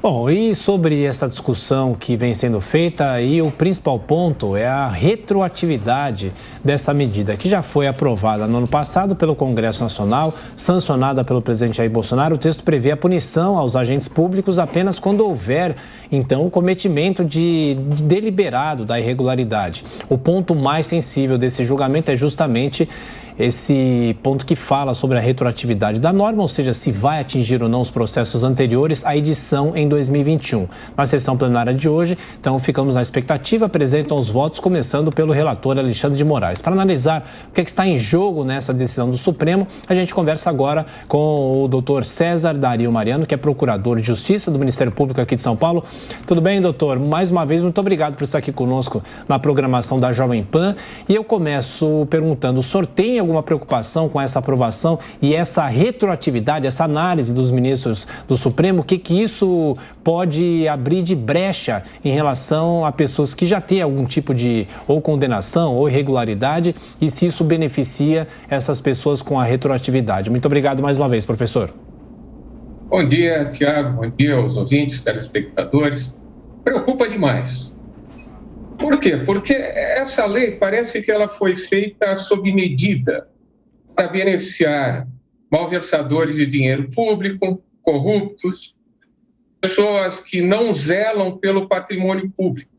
Bom, e sobre essa discussão que vem sendo feita, aí o principal ponto é a retroatividade dessa medida, que já foi aprovada no ano passado pelo Congresso Nacional, sancionada pelo presidente Jair Bolsonaro. O texto prevê a punição aos agentes públicos apenas quando houver, então, o cometimento de deliberado da irregularidade. O ponto mais sensível desse julgamento é justamente esse ponto que fala sobre a retroatividade da norma, ou seja, se vai atingir ou não os processos anteriores à edição em 2021. Na sessão plenária de hoje, então, ficamos na expectativa, apresentam os votos, começando pelo relator Alexandre de Moraes. Para analisar o que está em jogo nessa decisão do Supremo, a gente conversa agora com o doutor César Dario Mariano, que é procurador de Justiça do Ministério Público aqui de São Paulo. Tudo bem, doutor? Mais uma vez, muito obrigado por estar aqui conosco na programação da Jovem Pan. E eu começo perguntando, o senhor tem alguma preocupação com essa aprovação e essa retroatividade, essa análise dos ministros do Supremo? O que isso pode abrir de brecha em relação a pessoas que já têm algum tipo de ou condenação ou irregularidade, e se isso beneficia essas pessoas com a retroatividade? Muito obrigado mais uma vez, professor. Bom dia, Tiago. Bom dia aos ouvintes, telespectadores. Preocupa demais. Por quê? Porque essa lei parece que ela foi feita sob medida para beneficiar malversadores de dinheiro público, corruptos, pessoas que não zelam pelo patrimônio público.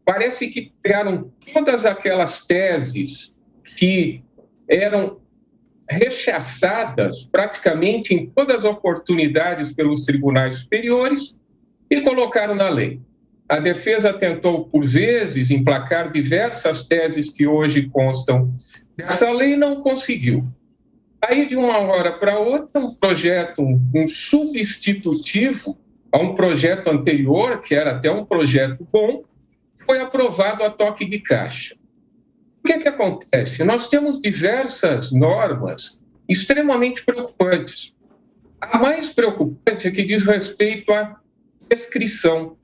Parece que pegaram todas aquelas teses que eram rechaçadas praticamente em todas as oportunidades pelos tribunais superiores e colocaram na lei. A defesa tentou, por vezes, emplacar diversas teses que hoje constam dessa lei e não conseguiu. Aí, de uma hora para outra, um projeto, um substitutivo a um projeto anterior, que era até um projeto bom, foi aprovado a toque de caixa. O que acontece? Nós temos diversas normas extremamente preocupantes. A mais preocupante é que diz respeito à prescrição.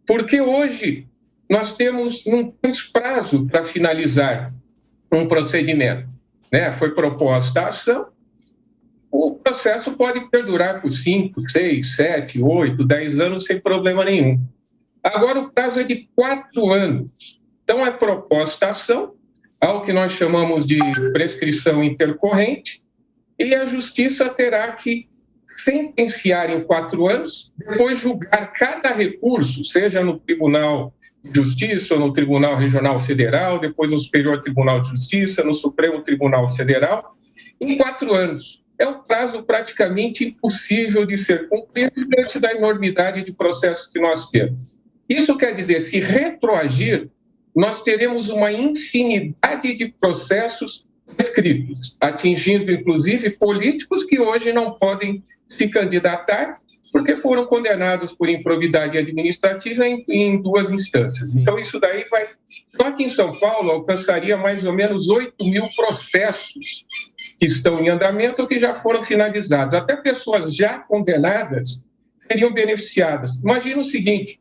Porque hoje nós temos um prazo para finalizar um procedimento, né? Foi proposta a ação, o processo pode perdurar por 5, 6, 7, 8, 10 anos sem problema nenhum. Agora o prazo é de 4 anos. Então é proposta a ação, algo que nós chamamos de prescrição intercorrente, e a Justiça terá que sentenciar em 4 anos, depois julgar cada recurso, seja no Tribunal de Justiça ou no Tribunal Regional Federal, depois no Superior Tribunal de Justiça, no Supremo Tribunal Federal, em 4 anos. É um prazo praticamente impossível de ser cumprido diante da enormidade de processos que nós temos. Isso quer dizer, se retroagir, nós teremos uma infinidade de processos prescritos, atingindo inclusive políticos que hoje não podem se candidatar porque foram condenados por improbidade administrativa em 2 instâncias. Então isso daí vai... Só que em São Paulo alcançaria mais ou menos 8.000 processos que estão em andamento ou que já foram finalizados. Até pessoas já condenadas seriam beneficiadas. Imagina o seguinte,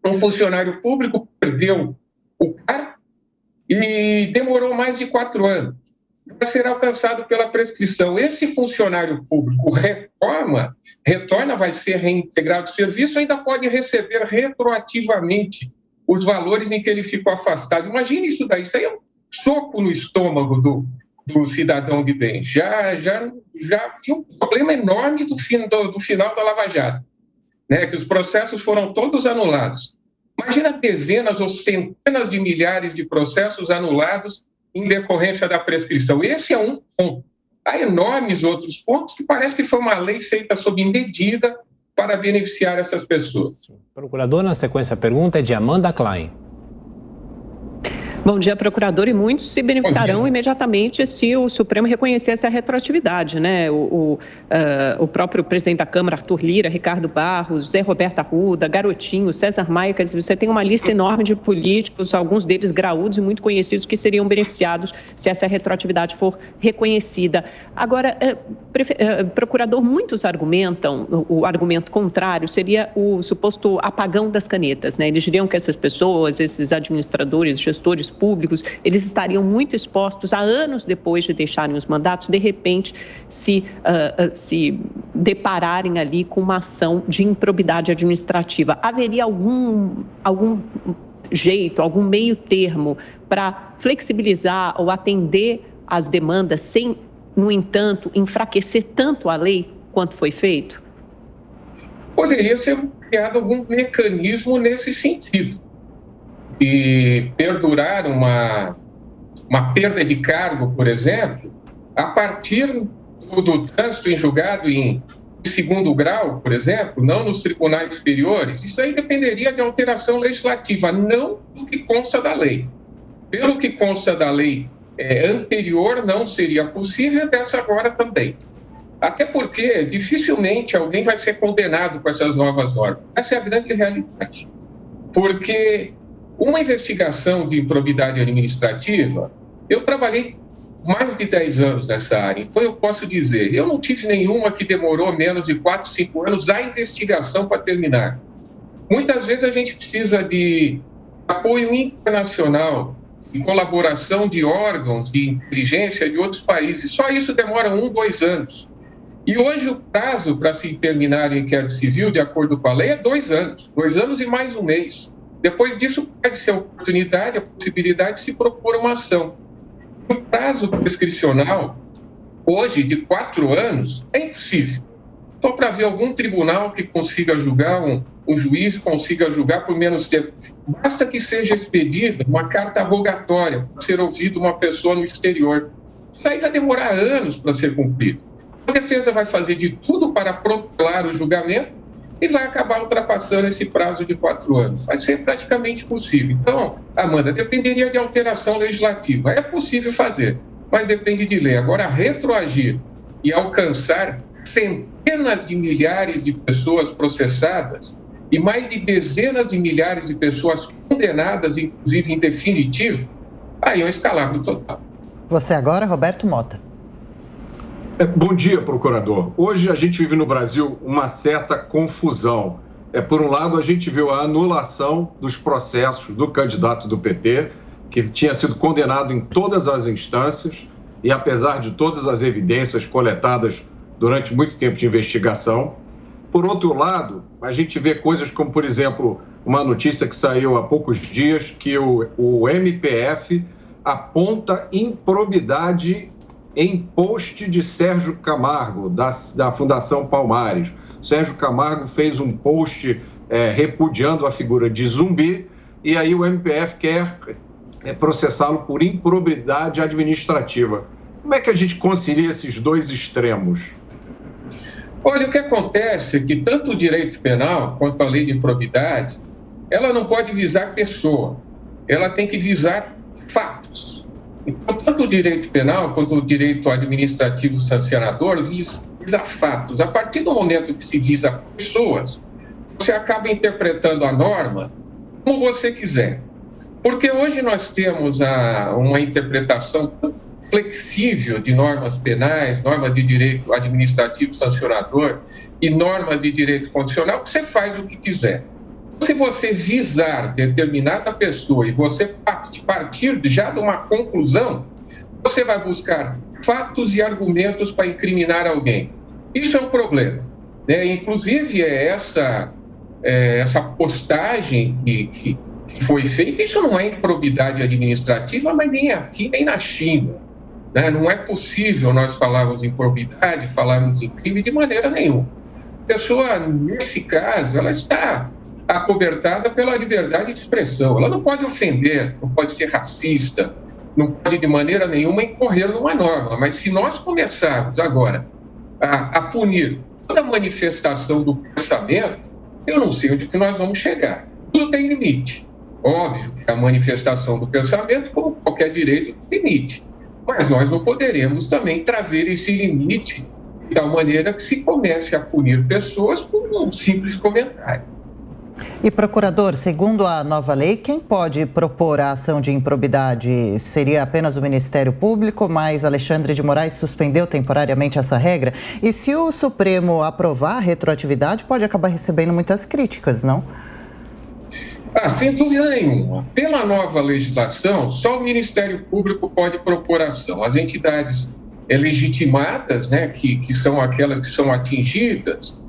um funcionário público perdeu o cargo e demorou mais de 4 anos. Vai ser alcançado pela prescrição. Esse funcionário público retorna, vai ser reintegrado ao serviço, ainda pode receber retroativamente os valores em que ele ficou afastado. Imagine isso daí, isso aí é um soco no estômago do cidadão de bem. Já tinha um problema enorme do final da Lava Jato, né? Que os processos foram todos anulados. Imagina dezenas ou centenas de milhares de processos anulados em decorrência da prescrição. Esse é um ponto. Há enormes outros pontos que parece que foi uma lei feita sob medida para beneficiar essas pessoas. Procurador, na sequência, a pergunta é de Amanda Klein. Bom dia, procurador, e muitos se beneficiarão imediatamente se o Supremo reconhecesse a retroatividade, né? O próprio presidente da Câmara, Arthur Lira, Ricardo Barros, Zé Roberto Arruda, Garotinho, César Maia, quer dizer, você tem uma lista enorme de políticos, alguns deles graúdos e muito conhecidos, que seriam beneficiados se essa retroatividade for reconhecida. Agora, procurador, muitos argumentam, o argumento contrário seria o suposto apagão das canetas, né? Eles diriam que essas pessoas, esses administradores, gestores públicos, eles estariam muito expostos a anos depois de deixarem os mandatos, de repente, se depararem ali com uma ação de improbidade administrativa. Haveria algum jeito, algum meio termo para flexibilizar ou atender às demandas sem, no entanto, enfraquecer tanto a lei quanto foi feito? Poderia ser criado algum mecanismo nesse sentido, de perdurar uma perda de cargo, por exemplo, a partir do trânsito em julgado em segundo grau, por exemplo, não nos tribunais superiores. Isso aí dependeria de alteração legislativa, não do que consta da lei. Pelo que consta da lei anterior, não seria possível, dessa agora também. Até porque dificilmente alguém vai ser condenado com essas novas normas. Essa é a grande realidade. Porque uma investigação de improbidade administrativa, eu trabalhei mais de 10 anos nessa área, então eu posso dizer, eu não tive nenhuma que demorou menos de 4, 5 anos a investigação para terminar. Muitas vezes a gente precisa de apoio internacional, de colaboração de órgãos de inteligência de outros países. Só isso demora 1, 2 anos. E hoje o prazo para se terminar o inquérito civil, de acordo com a lei, é 2 anos. 2 anos e mais 1 mês. Depois disso, perde-se a oportunidade, a possibilidade de se propor uma ação. O prazo prescricional, hoje, de 4 anos, é impossível. Então, para ver algum tribunal que consiga julgar, um juiz consiga julgar por menos tempo, basta que seja expedida uma carta rogatória para ser ouvida uma pessoa no exterior. Isso aí vai demorar anos para ser cumprido. A defesa vai fazer de tudo para protelar o julgamento e vai acabar ultrapassando esse prazo de 4 anos. Vai ser praticamente impossível. Então, Amanda, dependeria de alteração legislativa. É possível fazer, mas depende de lei. Agora, retroagir e alcançar centenas de milhares de pessoas processadas e mais de dezenas de milhares de pessoas condenadas, inclusive em definitivo, aí é um escalabro total. Você agora, Roberto Mota. Bom dia, procurador. Hoje a gente vive no Brasil uma certa confusão. Por um lado, a gente viu a anulação dos processos do candidato do PT, que tinha sido condenado em todas as instâncias, e apesar de todas as evidências coletadas durante muito tempo de investigação. Por outro lado, a gente vê coisas como, por exemplo, uma notícia que saiu há poucos dias, que o MPF aponta improbidade em post de Sérgio Camargo, da Fundação Palmares. Sérgio Camargo fez um post repudiando a figura de Zumbi, e aí o MPF quer processá-lo por improbidade administrativa. Como é que a gente concilia esses dois extremos? Olha, o que acontece é que tanto o direito penal quanto a lei de improbidade, ela não pode visar pessoa, ela tem que visar fatos. Então, tanto o direito penal quanto o direito administrativo sancionador visa fatos. A partir do momento que se visa pessoas, você acaba interpretando a norma como você quiser. Porque hoje nós temos uma interpretação flexível de normas penais, normas de direito administrativo sancionador e normas de direito constitucional, que você faz o que quiser. Se você visar determinada pessoa e você partir já de uma conclusão, você vai buscar fatos e argumentos para incriminar alguém. Isso é um problema, né? Inclusive, essa postagem que foi feita, isso não é improbidade administrativa, mas nem aqui, nem na China. Né? Não é possível nós falarmos em improbidade, falarmos em crime de maneira nenhuma. A pessoa, nesse caso, ela está acobertada pela liberdade de expressão. Ela não pode ofender, não pode ser racista, não pode de maneira nenhuma incorrer numa norma. Mas se nós começarmos agora a punir toda manifestação do pensamento, eu não sei onde que nós vamos chegar. Tudo tem limite. Óbvio que a manifestação do pensamento, como qualquer direito, tem limite. Mas nós não poderemos também trazer esse limite de tal maneira que se comece a punir pessoas por um simples comentário. E, procurador, segundo a nova lei, quem pode propor a ação de improbidade? Seria apenas o Ministério Público, mas Alexandre de Moraes suspendeu temporariamente essa regra. E se o Supremo aprovar a retroatividade, pode acabar recebendo muitas críticas, não? Sem dúvida nenhuma. Pela nova legislação, só o Ministério Público pode propor ação. As entidades legitimadas, né, que são aquelas que são atingidas,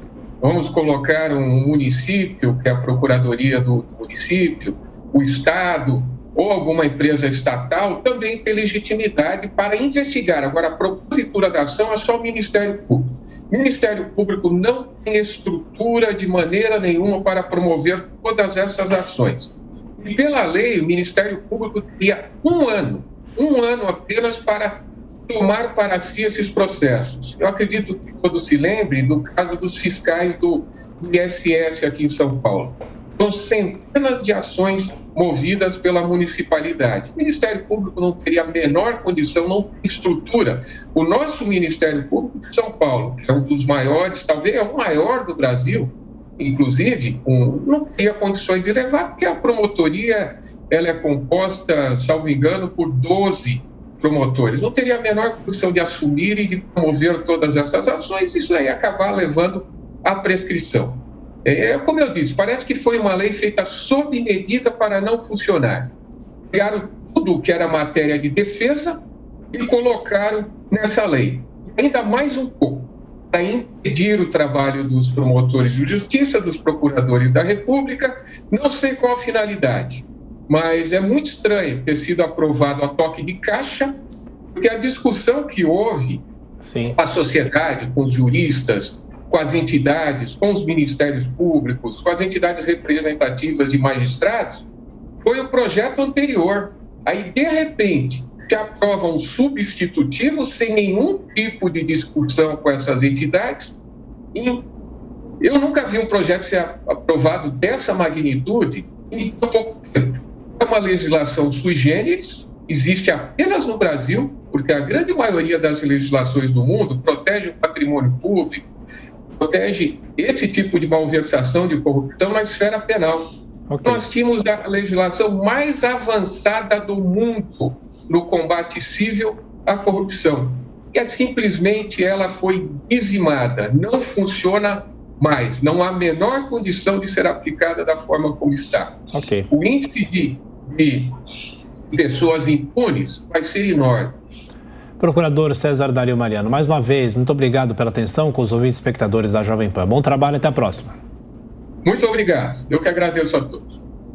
vamos colocar um município, que é a Procuradoria do município, o Estado ou alguma empresa estatal, também tem legitimidade para investigar. Agora, a propositura da ação é só o Ministério Público. O Ministério Público não tem estrutura de maneira nenhuma para promover todas essas ações. E pela lei, o Ministério Público teria um ano apenas para tomar para si esses processos. Eu acredito que todos se lembrem do caso dos fiscais do ISS aqui em São Paulo. São centenas de ações movidas pela municipalidade. O Ministério Público não teria a menor condição, não tem estrutura. O nosso Ministério Público de São Paulo, que é um dos maiores, talvez é o maior do Brasil, inclusive, não teria condições de levar, porque a promotoria ela é composta, salvo engano, por 12 promotores. Não teria a menor condição de assumir e de promover todas essas ações, isso aí acabar levando à prescrição. Como eu disse, parece que foi uma lei feita sob medida para não funcionar. Pegaram tudo que era matéria de defesa e colocaram nessa lei. Ainda mais um pouco, para impedir o trabalho dos promotores de justiça, dos procuradores da República, não sei qual a finalidade, mas é muito estranho ter sido aprovado a toque de caixa, porque a discussão que houve com a sociedade, com os juristas, com as entidades, com os ministérios públicos, com as entidades representativas de magistrados, foi o projeto anterior. Aí, de repente, se aprova um substitutivo sem nenhum tipo de discussão com essas entidades. E eu nunca vi um projeto ser aprovado dessa magnitude em tão pouco tempo. É uma legislação sui generis, existe apenas no Brasil, porque a grande maioria das legislações do mundo protege o patrimônio público, protege esse tipo de malversação, de corrupção na esfera penal. Okay. Nós tínhamos a legislação mais avançada do mundo no combate civil à corrupção. E simplesmente ela foi dizimada, não funciona mais, não há a menor condição de ser aplicada da forma como está. Okay. O índice de pessoas impunes vai ser enorme. Procurador César Dario Mariano, mais uma vez, muito obrigado pela atenção com os ouvintes e espectadores da Jovem Pan. Bom trabalho e até a próxima. Muito obrigado. Eu que agradeço a todos.